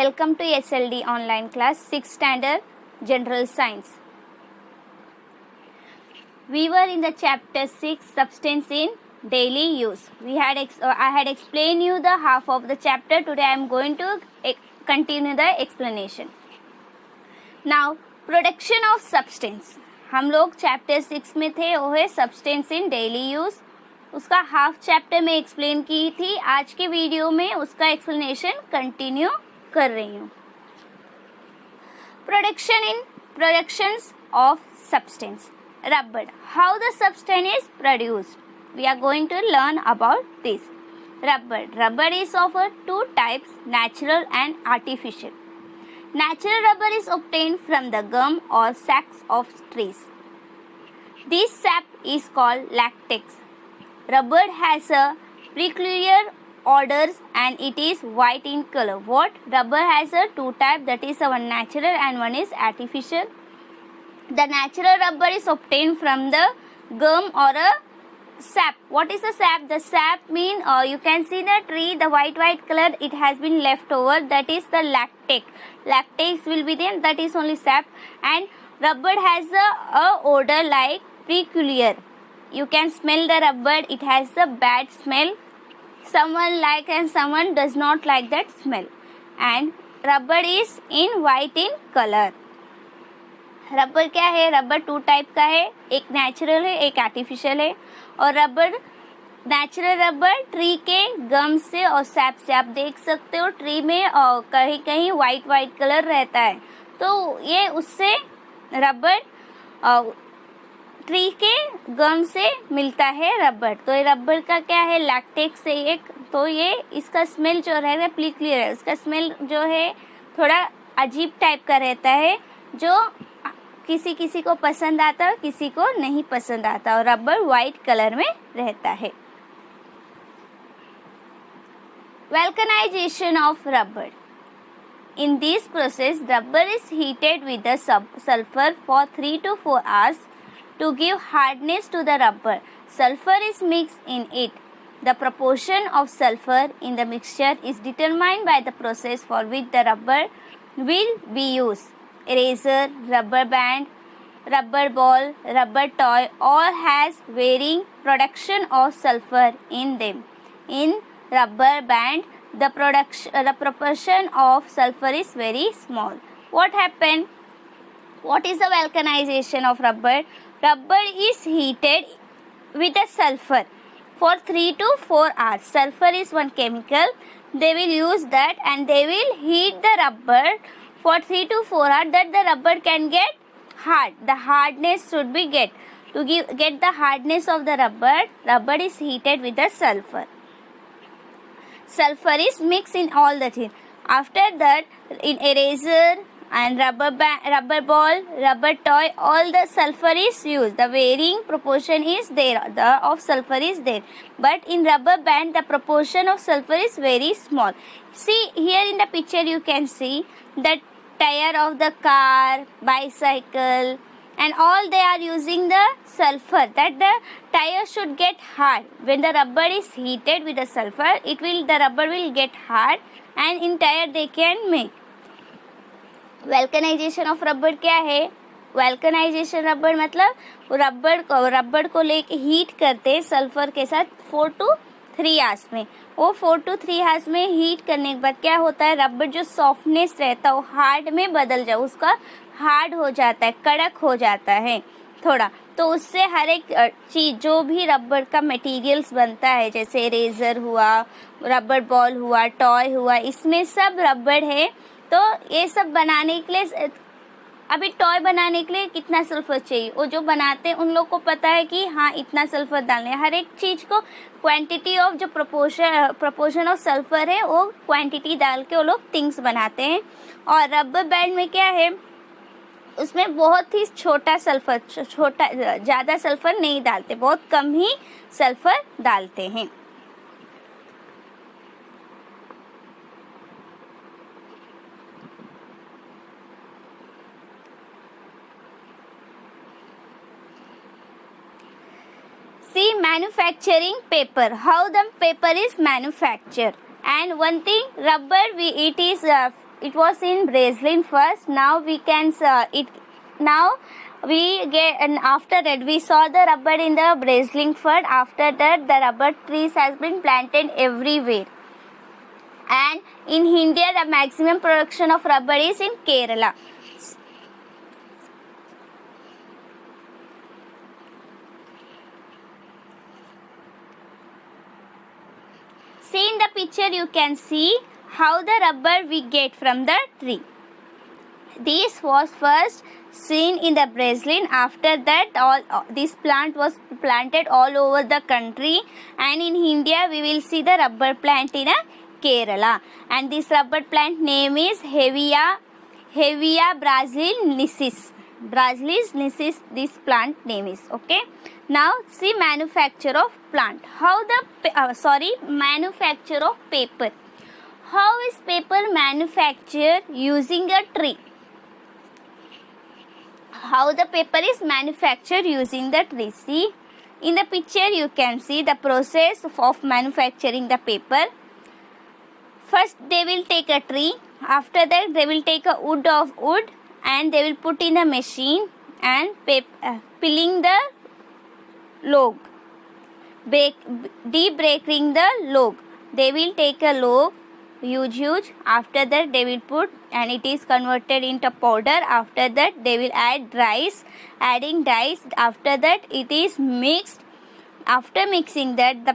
Welcome to SLD online class 6th standard general science. We were in the chapter 6 substance in daily use. I had explained you the half of the chapter. Today I am going to continue the explanation. Now production of substance. हम लोग chapter 6 में थे, वो है substance in daily use. उसका half chapter में explain की थी. आज के वीडियो में उसका एक्सप्लेनेशन कंटिन्यू कर रही हूँ. Productions of substance. Rubber. How the substance is produced. We are going to learn about this. Rubber is of two types, natural and artificial. Natural rubber is obtained from the gum or sacs of trees. This sap is called latex. Rubber has a peculiar odors and it is white in color. What? Rubber has a two type, that is one natural and one is artificial. The natural rubber is obtained from the gum or a sap. What is the sap? The sap mean you can see the tree, the white color, it has been left over, that is the latex. Latex will be there, that is only sap. And rubber has a odor like peculiar. You can smell the rubber, it has a bad smell. Someone like and someone does not like that smell. And rubber is in white in color. Rubber क्या है? Rubber to type का है, एक natural है, एक artificial है. और rubber, natural rubber tree के गम से और सैप से, आप देख सकते हो ट्री में कहीं कहीं वाइट कलर रहता है, तो ये उससे रबर ट्री के गम से मिलता है रबर. तो ये रबर का क्या है? लैक्टेक्स से एक. तो ये इसका स्मेल जो है क्लियर है. उसका स्मेल जो है थोड़ा अजीब टाइप का रहता है, जो किसी को पसंद आता है, किसी को नहीं पसंद आता. और रबर वाइट कलर में रहता है. Vulcanisation of rubber. In this process, rubber is heated with the sulfur for 3 to 4 hours to give hardness to the rubber. Sulfur is mixed in it. The proportion of sulfur in the mixture is determined by the process for which the rubber will be used. Eraser, rubber band, rubber ball, rubber toy all has varying production of sulfur in them. In rubber band, the proportion of sulfur is very small. What happened? What is the vulcanization of rubber? Rubber is heated with the sulfur for 3 to 4 hours. Sulfur is one chemical. They will use that and they will heat the rubber for 3 to 4 hours, that the rubber can get hard. The hardness should be get. To get the hardness of the rubber is heated with the sulfur. Sulfur is mixed in all the things. After that, in eraser and rubber ball, rubber toy, all the sulfur is used. The varying proportion is there. Of sulfur is there. But in rubber band, the proportion of sulfur is very small. See here in the picture, you can see that tire of the car, bicycle, and all they are using the sulfur, that the tire should get hard. When the rubber is heated with the sulfur, the rubber will get hard, and in tire they can make. Vulcanisation of rubber क्या है? Vulcanization rubber मतलब rubber को लेके heat करते sulphur के साथ 4 to 3 hours में. वो 4 to 3 आवर्स में हीट करने के बाद क्या होता है? रबर जो सॉफ्टनेस रहता है वो हार्ड में बदल जाए, उसका हार्ड हो जाता है, कड़क हो जाता है थोड़ा. तो उससे हर एक चीज जो भी रबर का मटेरियल्स बनता है, जैसे इरेजर हुआ, रबर बॉल हुआ, टॉय हुआ, इसमें सब रबर है. तो ये सब बनाने के लिए, अभी टॉय बनाने के लिए कितना सल्फर चाहिए, वो जो बनाते हैं उन लोग को पता है कि हाँ इतना सल्फर डालना है. हर एक चीज को क्वांटिटी ऑफ जो प्रोपोर्शन ऑफ सल्फर है वो क्वांटिटी डाल के वो लोग थिंग्स बनाते हैं. और रबर बैंड में क्या है? उसमें बहुत ही छोटा ज़्यादा सल्फर नहीं डालते, बहुत कम ही सल्फर डालते हैं. See, manufacturing paper, how the paper is manufactured. And one thing, rubber, it is it was in Brazil first. Now we can it now we get, and after that we saw the rubber in the Brazil first. After that the rubber trees has been planted everywhere. And in India the maximum production of rubber is in Kerala. See in the picture you can see how the rubber we get from the tree. This was first seen in the Brazil. After that this plant was planted all over the country, and in India we will see the rubber plant in Kerala, and this rubber plant name is Hevea brasiliensis. Brasiliensis this plant name is. Okay. Now see manufacture of plant. How the manufacture of paper. How is paper manufactured using a tree? How the paper is manufactured using the tree. See in the picture you can see the process of manufacturing the paper. First they will take a tree. After that they will take a wood and they will put in a machine and peeling the log, de-breaking the log. They will take a log huge. After that they will put, and it is converted into powder. After that they will add rice. Adding rice, after that it is mixed. After mixing that the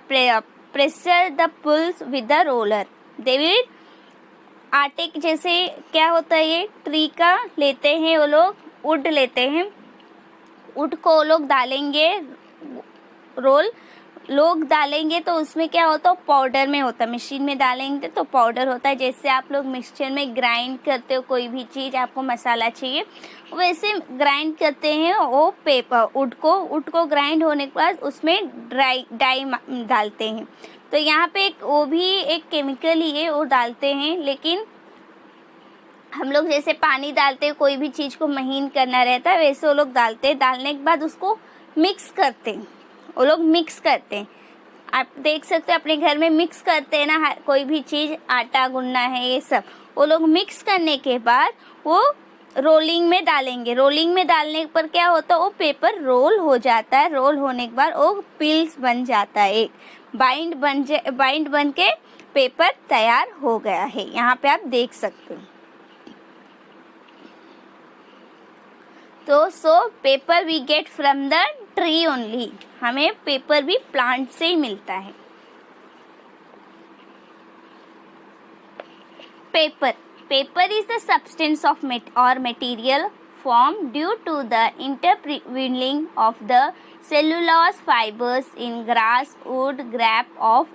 pressure the pulls with the roller. They will आटे जैसे क्या होता है, ये tree का लेते हैं वो लोग, वुड लेते हैं, वुड को वो लोग डालेंगे, लोग डालेंगे तो उसमें क्या होता है, पाउडर में होता है. मशीन में डालेंगे तो पाउडर होता है. जैसे आप लोग मिक्सचर में ग्राइंड करते हो कोई भी चीज़, आपको मसाला चाहिए, वैसे ग्राइंड करते हैं वो पेपर वुड को ग्राइंड होने के बाद उसमें डाई डालते हैं. तो यहाँ पे वो भी एक केमिकल ही है, वो डालते हैं. लेकिन हम लोग जैसे पानी डालते हैं, कोई भी चीज़ को महीन करना रहता है, वैसे वो लोग डालते हैं. डालने के बाद उसको मिक्स करते हैं, वो लोग मिक्स करते हैं. आप देख सकते हैं अपने घर में मिक्स करते हैं ना, कोई भी चीज़, आटा गूंदना है, ये सब वो लोग मिक्स करने के बाद वो रोलिंग में डालेंगे. रोलिंग में डालने पर क्या होता है, वो पेपर रोल हो जाता है. रोल होने के बाद वो पिल्स बन जाता है, एक बाइंड बन के पेपर तैयार हो गया है. यहाँ पे आप देख सकते हो. तो so paper we get from the tree only. हमें पेपर भी प्लांट से ही मिलता है. Paper is the substance of material formed due to the intertwining of the cellulose fibers in grass, wood, scrap of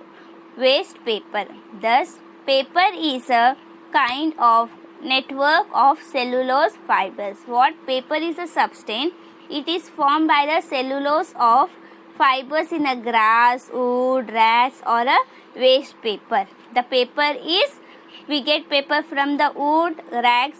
waste paper. Thus, paper is a kind of network of cellulose fibers. What paper is a substance? It is formed by the cellulose of fibers in a grass, wood, rags or a waste paper. The paper is, we get paper from the wood, rags,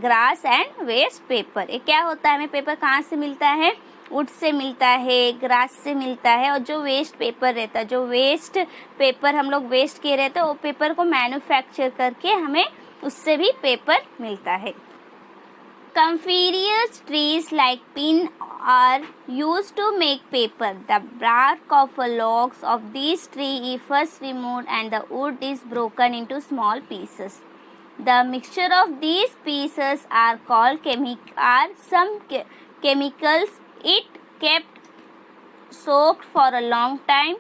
grass and waste paper. ये क्या होता है, हमें paper कहाँ से मिलता है, would say मिलता है, ग्रास से मिलता है, और जो वेस्ट पेपर रहता है, जो वेस्ट पेपर हम लोग वेस्ट किए रहते हैं, वो पेपर को मैन्युफैक्चर करके हमें उससे भी पेपर मिलता है. Coniferous trees like pine are used to make paper. The bark of logs of these trees is first removed and the wood is broken into small pieces. The mixture of these pieces are called some chemicals. It kept soaked for a long time.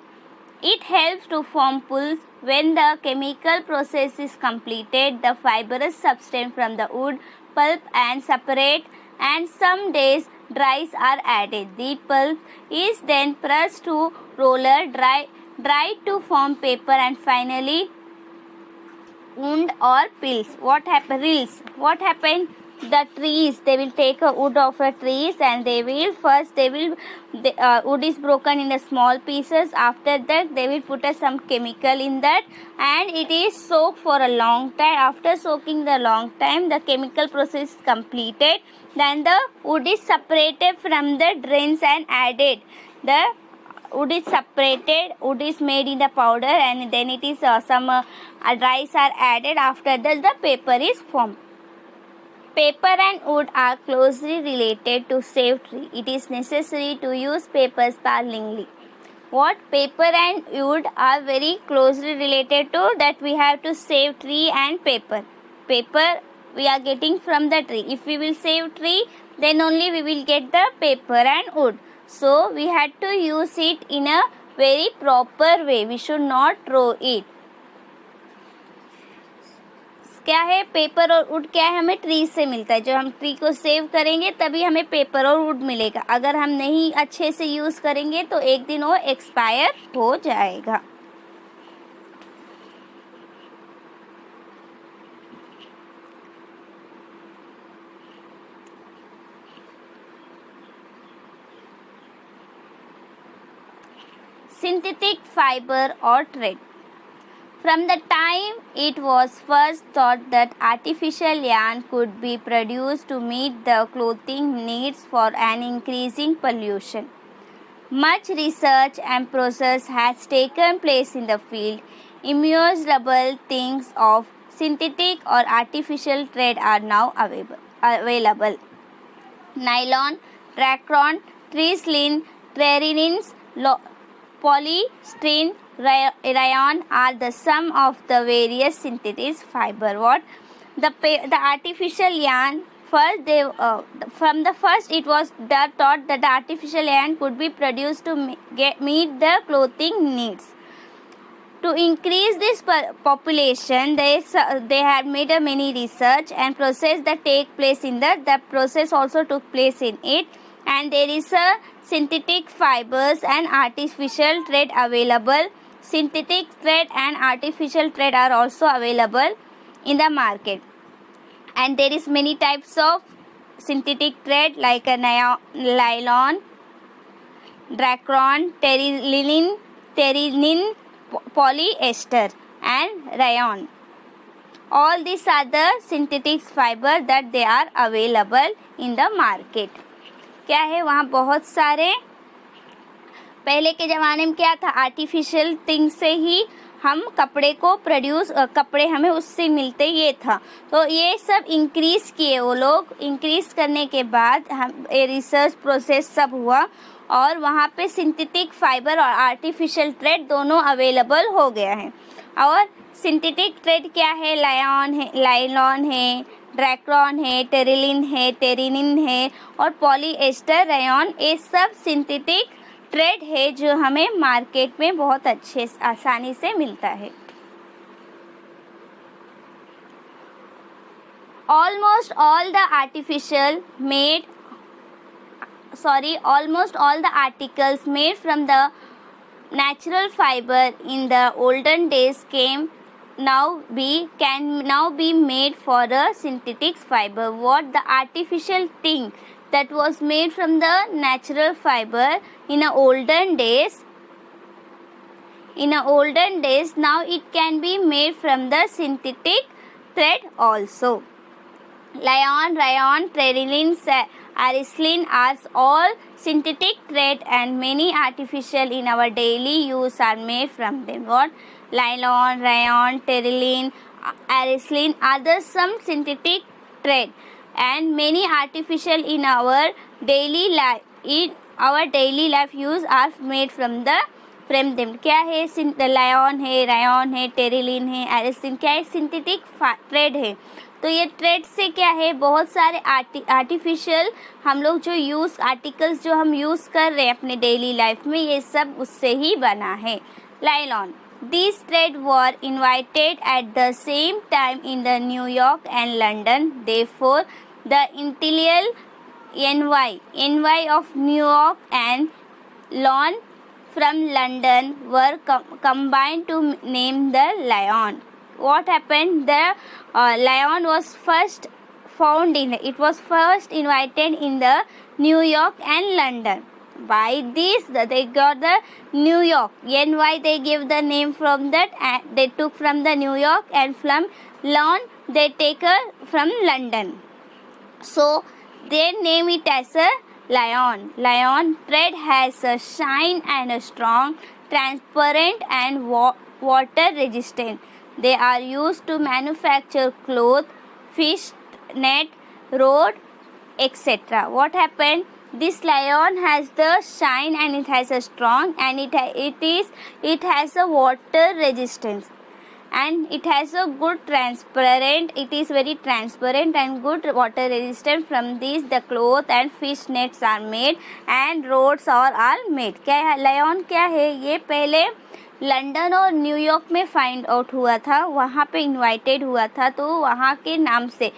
It helps to form pulps. When the chemical process is completed, the fibrous substance from the wood pulp and separate, and some days dyes are added. The pulp is then pressed to roller, dried to form paper, and finally wound or pills. What happened? The trees, they will take a wood of a trees and wood is broken in the small pieces. After that they will put some chemical in that and it is soaked for a long time. After soaking the long time, the chemical process is completed. Then the wood is separated from the drains and added. The wood is separated, wood is made in the powder, and then it is some dyes are added. After that the paper is formed. Paper and wood are closely related to save tree. It is necessary to use paper sparingly. What? Paper and wood are very closely related to that we have to save tree and paper. Paper we are getting from the tree. If we will save tree, then only we will get the paper and wood. So we had to use it in a very proper way. We should not throw it. क्या है? Paper और would क्या है? हमें tree से मिलता है. जब हम ट्री को सेव करेंगे तभी हमें पेपर और वुड मिलेगा. अगर हम नहीं अच्छे से यूज करेंगे तो एक दिन वो एक्सपायर हो जाएगा. Synthetic fiber or thread. From the time it was first thought that artificial yarn could be produced to meet the clothing needs for an increasing pollution, much research and process has taken place in the field. Immeasurable things of synthetic or artificial thread are now available. Nylon, Dacron, Trislin, Terinins, polystyrene, rayon are the sum of the various synthetic fiber. What? The artificial yarn, first they from the first it was thought that the artificial yarn could be produced to meet the clothing needs. To increase this population, they had made a many research and process that take place in the process also took place in it, and there is a synthetic fibers and artificial thread available. Synthetic thread and artificial thread are also available in the market, and there is many types of synthetic thread like a nylon, Dacron, Terinine, polyester and rayon. All these are the synthetic fiber that they are available in the market. क्या है? वहाँ बहुत सारे, पहले के ज़माने में क्या था? आर्टिफिशियल थिंग से ही हम कपड़े को प्रोड्यूस, कपड़े हमें उससे मिलते, ये था. तो ये सब इंक्रीज़ किए वो लोग. इंक्रीज़ करने के बाद हम रिसर्च प्रोसेस सब हुआ और वहाँ पे सिंथेटिक फाइबर और आर्टिफिशियल थ्रेड दोनों अवेलेबल हो गया है. और सिंथेटिक थ्रेड क्या है? लाइलॉन है, ड्रैक्रॉन है, टेरिनिन है और पॉलीएस्टर, रेयॉन. ये सब सिंथेटिक थ्रेड है जो हमें मार्केट में बहुत अच्छे आसानी से मिलता है. almost all the articles made from the natural fiber in the olden days can now be made for a synthetic fiber. What? The artificial thing that was made from the natural fiber in the olden days, now it can be made from the synthetic thread also. Rayon, Terinine, Arislin are all synthetic thread, and many artificial in our daily use are made from them. What? Nylon, rayon, Terinine, Arislin are the some synthetic thread, and many artificial in our daily life use are made from them. क्या है? Lion है, Ryan है, Terylene है, एरिसिन. क्या है? Synthetic thread है. तो ये थ्रेड से क्या है? बहुत सारे आर्टिफिशियल हम लोग जो आर्टिकल्स जो हम यूज़ कर रहे हैं अपने डेली लाइफ में, ये सब उससे ही बना है. लाइलॉन. These threads were invented at the same time in the New York and London. Therefore, the initial NY of New York and Lawn from London were combined to name the Lion. What happened? The Lion was first it was first invented in the New York and London. By this they got the New York. NY they give the name from that, and they took from the New York, and from Lawn they take from London. So they name it as a Lion thread has a shine and a strong, transparent and water resistant. They are used to manufacture cloth, fish net, road, etc. What happened? This lion has the shine and it has a strong and it has a water resistance and it has a good transparent, it is very transparent and good water resistant. From these the cloth and fish nets are made and roads are made. क्या है lion? क्या है ये? पहले London और New York में find out हुआ था, वहाँ पे इनवाइटेड हुआ था, तो वहाँ के नाम से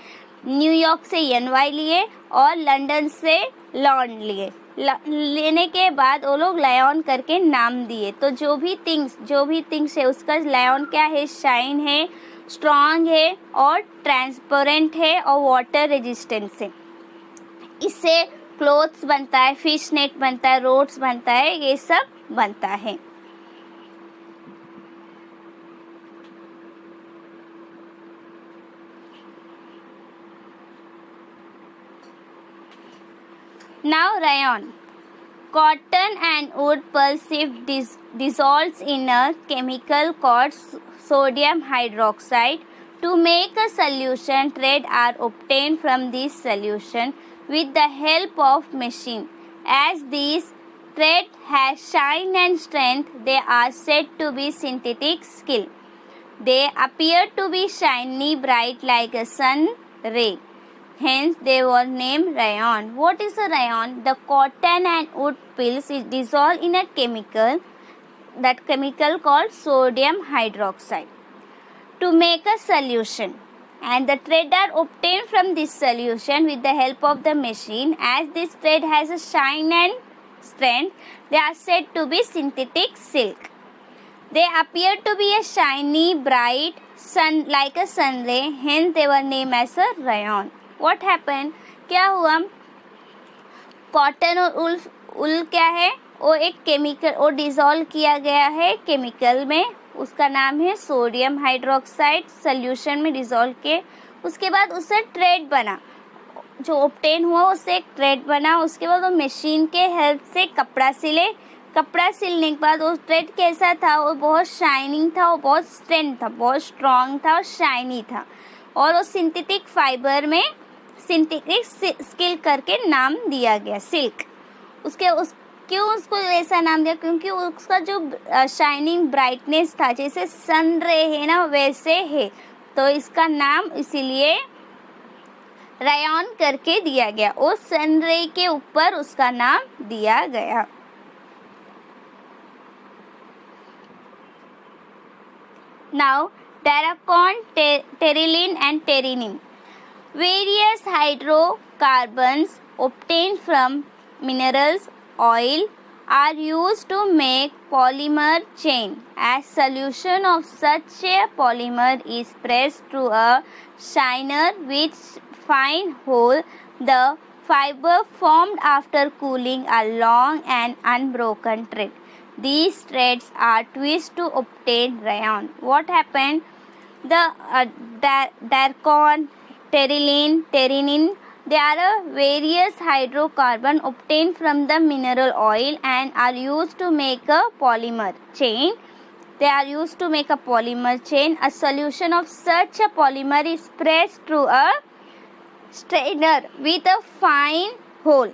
न्यूयॉर्क से NY लिए और लंदन से लॉन लिए। लेने के बाद वो लोग लायन करके नाम दिए। तो जो भी थिंग्स है उसका लायन क्या है? शाइन है, स्ट्रॉन्ग है और ट्रांसपेरेंट है और वाटर रेजिस्टेंस है। इससे क्लोथ्स बनता है, फिश नेट बनता है, रोड्स बनता है, ये सब बनता है। Now rayon. Cotton and wood pulp if dissolves in a chemical called sodium hydroxide. To make a solution, thread are obtained from this solution with the help of machine. As these thread has shine and strength, they are said to be synthetic skill. They appear to be shiny bright like a sun ray. Hence, they were named rayon. What is a rayon? The cotton and wood pills is dissolved in a chemical, that chemical called sodium hydroxide, to make a solution. And the thread are obtained from this solution with the help of the machine. As this thread has a shine and strength, they are said to be synthetic silk. They appear to be a shiny, bright, sun like a sun ray. Hence, they were named as a rayon. What happened? क्या हुआ? Cotton और उल क्या है? वो एक chemical, वो dissolve किया गया है केमिकल में, उसका नाम है सोडियम हाइड्रोक्साइड। सोल्यूशन में डिसॉल्व के उसके बाद उससे थ्रेड बना, जो ऑब्टेन हुआ उससे एक थ्रेड बना। उसके बाद वो मशीन के हेल्प से कपड़ा सिले। कपड़ा सिलने के बाद वो थ्रेड कैसा था? वो बहुत शाइनिंग था, वो बहुत स्ट्रेंथ था, बहुत स्ट्रॉन्ग था और शाइनी था। और वो सिंथेटिक फाइबर में सिंथेटिक स्किल करके नाम दिया गया, सिल्क। क्यों उसको ऐसा नाम दिया? क्योंकि उसका जो शाइनिंग ब्राइटनेस था, जैसे सन रे है ना वैसे है, तो इसका नाम इसीलिए रायन करके दिया गया। वो सन रे के ऊपर उसका नाम दिया गया। Now, Terracon, Terylene and Terinin. Various hydrocarbons obtained from minerals, oil are used to make polymer chain. As solution of such a polymer is pressed through a shiner which fine hole, the fiber formed after cooling a long and unbroken thread. These threads are twisted to obtain rayon. What happened? The Terracon, Terylene, Terinin, they are various hydrocarbon obtained from the mineral oil and are used to make a polymer chain. They are used to make a polymer chain. A solution of such a polymer is pressed through a strainer with a fine hole.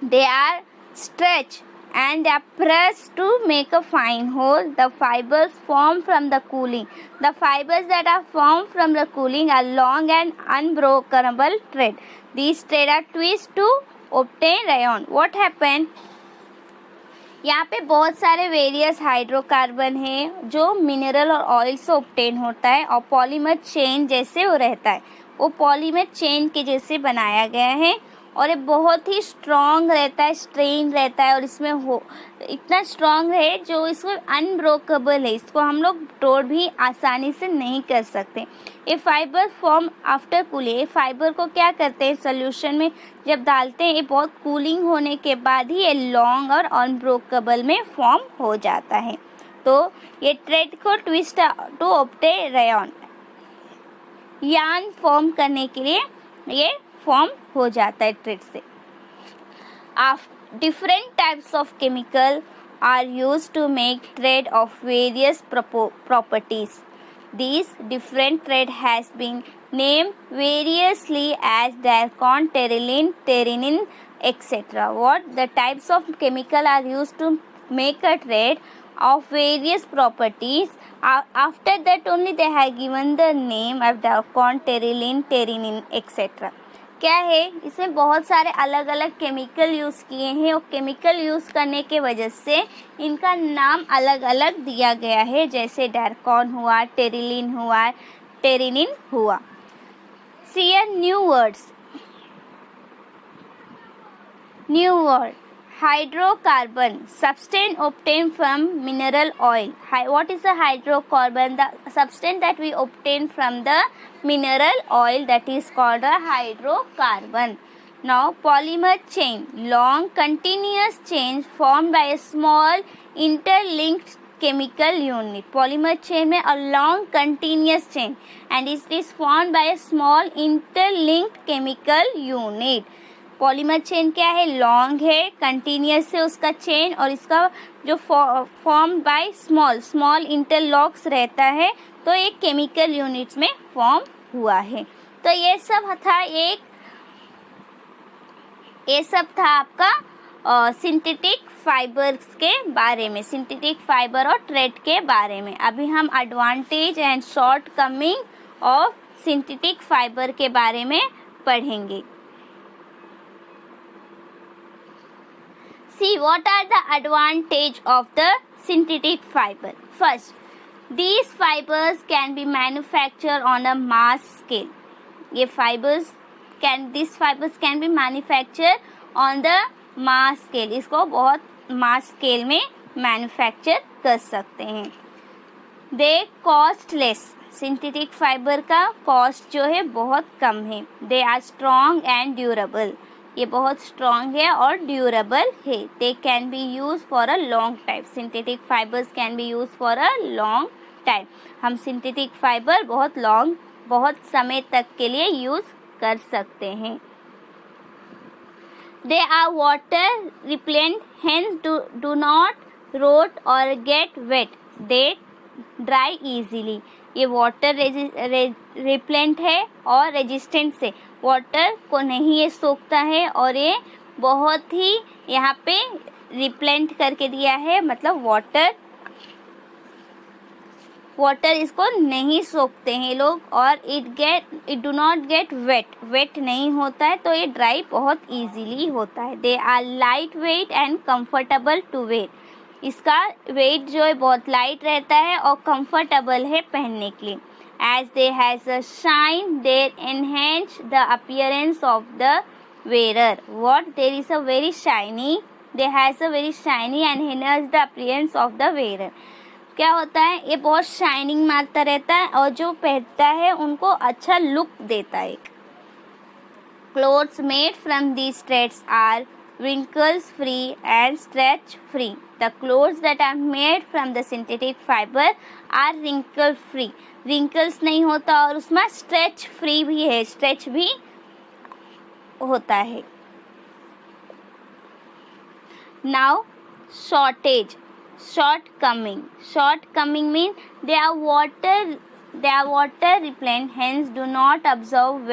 They are stretched and they are pressed to make a fine hole. The fibers formed from the cooling. The fibers that are formed from the cooling are long and unbreakable thread. These thread are twisted to obtain rayon. What happened? यहाँ पे बहुत सारे various hydrocarbon है जो mineral और oil से obtain होता है और पॉलीमर चेन जैसे वो रहता है, वो पॉलीमर चेन के जैसे बनाया गया है और ये बहुत ही स्ट्रॉन्ग रहता है, स्ट्रेन रहता है और इसमें इतना स्ट्रॉन्ग है जो इसको अनब्रोकेबल है, इसको हम लोग तोड़ भी आसानी से नहीं कर सकते। ये फाइबर फॉर्म आफ्टर कूलिंग, ये फाइबर को क्या करते हैं सोल्यूशन में जब डालते हैं, ये बहुत कूलिंग होने के बाद ही ये लॉन्ग और अनब्रोकेबल में फॉर्म हो जाता है। तो ये थ्रेड को twist to obtain rayon, yarn form करने के लिए ये फॉर्म हो जाता है थ्रेड से। Different types of chemical are used to make thread of various properties. These different thread has been named variously as Darcon, Terylene, Terinin, etc. What the types of chemical are used to make a thread of various properties. After that only they have given the name of Darcon, Terylene, Terinin, etc. क्या है, इसमें बहुत सारे अलग अलग chemical use किए हैं और केमिकल यूज़ करने के वजह से इनका नाम अलग अलग दिया गया है, जैसे डार्कॉन हुआ, टेरिलिन हुआ, टेरिनिन हुआ. See a new words. New word. Hydrocarbon, substance obtained from mineral oil. What is a hydrocarbon? The substance that we obtain from the mineral oil, that is called a hydrocarbon. Now, polymer chain, long continuous chain formed by a small interlinked chemical unit. Polymer chain में a long continuous chain and it is formed by a small interlinked chemical unit. Polymer chain क्या है, long है, continuous है उसका chain, और इसका जो form by small interlocks रहता है, तो एक केमिकल यूनिट्स में फॉर्म हुआ है. तो ये सब था आपका सिंथेटिक फाइबर्स के बारे में, सिंथेटिक फाइबर और थ्रेड के बारे में. अभी हम advantage and short coming of synthetic fibre के बारे में पढ़ेंगे. See what are the advantage of the synthetic fiber. First, these fibers can be manufactured on a mass scale. These fibers can be manufactured on the mass scale. इसको बहुत mass scale में manufacture कर सकते हैं. They cost less. Synthetic fiber का cost जो है बहुत कम है. They are strong and durable. ये बहुत स्ट्रॉन्ग है और ड्यूरेबल है. They can be use for a long time. Synthetic fibres can be use for a long time. हम सिंथेटिक फाइबर बहुत समय तक के लिए यूज कर सकते हैं. They are water repellent, hence do not rot और get wet. They dry easily. ये वाटर रिपेलेंट है और रेजिस्टेंट से वाटर को नहीं ये सोखता है, और ये बहुत ही यहाँ पे रिपेलेंट करके दिया है, मतलब वाटर इसको नहीं सोखते हैं लोग, और it do not get wet नहीं होता है, तो ये ड्राई बहुत इजीली होता है. They are light weight and comfortable to wear. इसका वेट जो है बहुत लाइट रहता है और कंफर्टेबल है पहनने के लिए. As they has a shine, they enhance the appearance of the wearer. What? There is a very shiny. They has a very shiny and enhance the appearance of the wearer. क्या होता है, ये बहुत shining मारता रहता है और जो पहनता है उनको अच्छा लुक देता है. Clothes made from these threads are wrinkles free and stretch free. The clothes that are made from the synthetic fiber are wrinkle free. wrinkles नहीं होता और उसमें stretch free भी है, stretch भी होता है. Now shortcoming means they are water repellent, hence do not absorb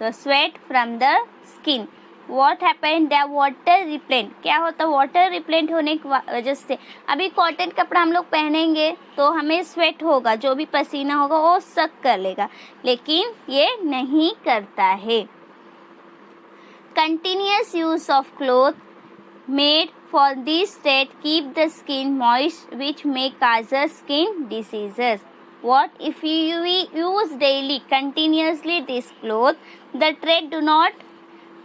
the sweat from the skin. What happened? they are water repellent. क्या होता है वाटर रिपेलेंट होने की वजह से, अभी कॉटन कपड़ा हम लोग पहनेंगे तो हमें स्वेट होगा, जो भी पसीना होगा वो सक कर लेगा, लेकिन ये नहीं करता है. Continuous use of cloth made for this thread keep the skin moist which may cause skin diseases. What? If you use daily continuously this cloth, the thread do not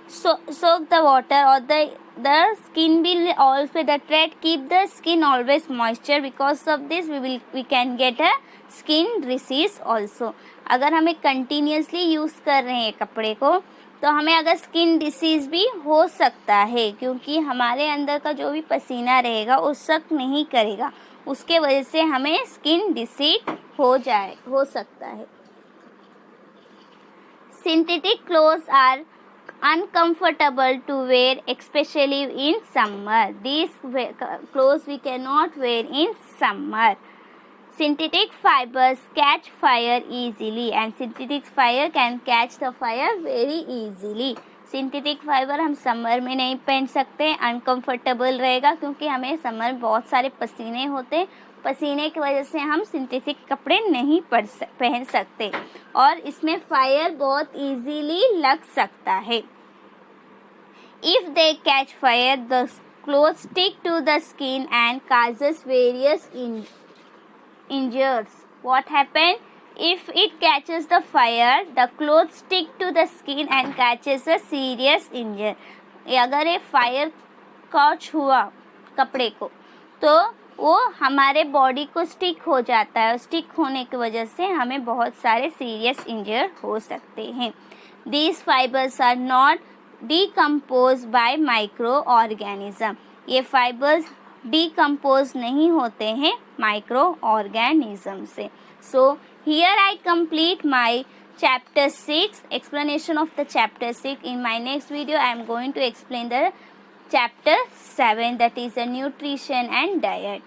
soak the water, or the skin will also, the thread keep the skin always moisture. Because of this we can get a skin disease also. अगर हमें continuously use कर रहे हैं कपड़े को, तो हमें अगर स्किन डिसीज भी हो सकता है, क्योंकि हमारे अंदर का जो भी पसीना रहेगा वो सक नहीं करेगा, उसके वजह से हमें स्किन डिसीज हो सकता है. Synthetic clothes are uncomfortable to wear, especially in summer. These clothes we cannot wear in summer. Synthetic fibers catch fire easily, and synthetic fiber can catch the fire very easily. Synthetic fibre हम summer में नहीं पहन सकते, uncomfortable रहेगा क्योंकि हमें summer में बहुत सारे पसीने होते हैं, पसीने की वजह से हम सिंथेटिक कपड़े नहीं पहन सकते, और इसमें फायर बहुत इजीली लग सकता है. If they catch fire, the clothes stick to the skin and causes various injuries. What happened? If it catches the fire, the clothes stick to the skin and catches a serious injury. अगर ये fire कॉच हुआ कपड़े को तो वो हमारे body को stick हो जाता है, और स्टिक होने की वजह से हमें बहुत सारे सीरियस इंजर हो सकते हैं. These fibers are not decomposed by micro organism. ये फाइबर्स डिकम्पोज नहीं होते हैं माइक्रो ऑर्गेनिज्म से. So here I complete my chapter 6, explanation of the chapter 6. In my next video I am going to explain the chapter 7, that is the nutrition and diet.